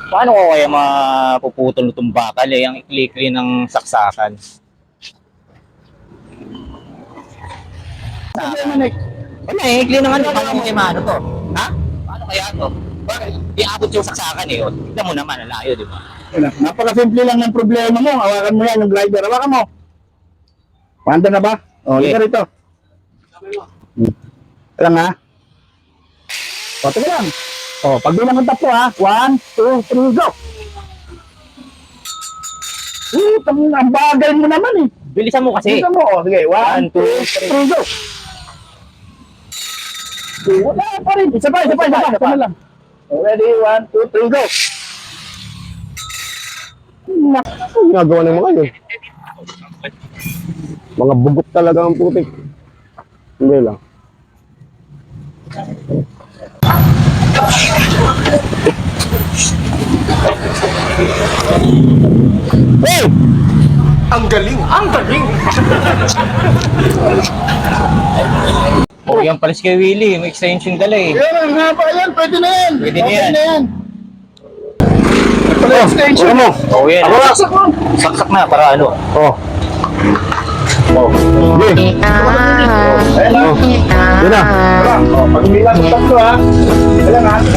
Paano ko kaya mapuputol itong bakal eh, ang ikli-ikli ng saksakan? Wala eh, ikli ng ano, paano mo imano to? Ha? Paano kaya to? Bakit? Iabot yung saksakan eh, tignan mo naman, ang layo, di ba? Napaka-simple lang ng problema mo. Hawakan mo yan, yung glider. Hawakan mo. Panda na ba? O, Okay. liga rito. Lang ha. O, tingnan lang. O, pag bilang ng tatlo ha. 1, 2, 3, go! Ang bagay mo naman eh. Bilisan mo kasi. Bilisan mo. O, sige. 1, 2, 3, go! Wala pa rin. Isa pa. Ito na lang. Ready? 1, 2, 3, go! Ano ginagawa ng mga yun? Mga bugot talaga ang putik. Hindi lang. Hey! Ang galing! Ang galing! Oh, yan palis kay Willie, may extension dala eh. Yan, nga pa yan. Pwede na yan. Pwede na Okay yan. na yan. Pala extension. Ano mo? Oh, yan. Ako na. Saksak mo. Saksak na para ano. Oh. Oh. Sige. Ayan na. Yan na. Oh, pag bilang ng tatlo ha. Kailan ha. 1,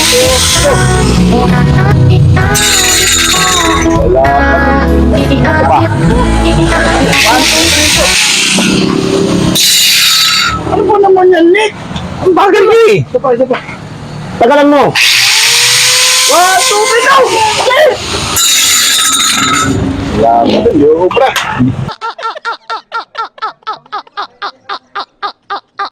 2, 3. Wala. Pa. 1, 2, 3, go. Ano ba naman yan, Nick? Ang bagal mo eh. Isa pa. Tagalan mo. 1, 2, 3, go! Okay! Wala ba? Yobra.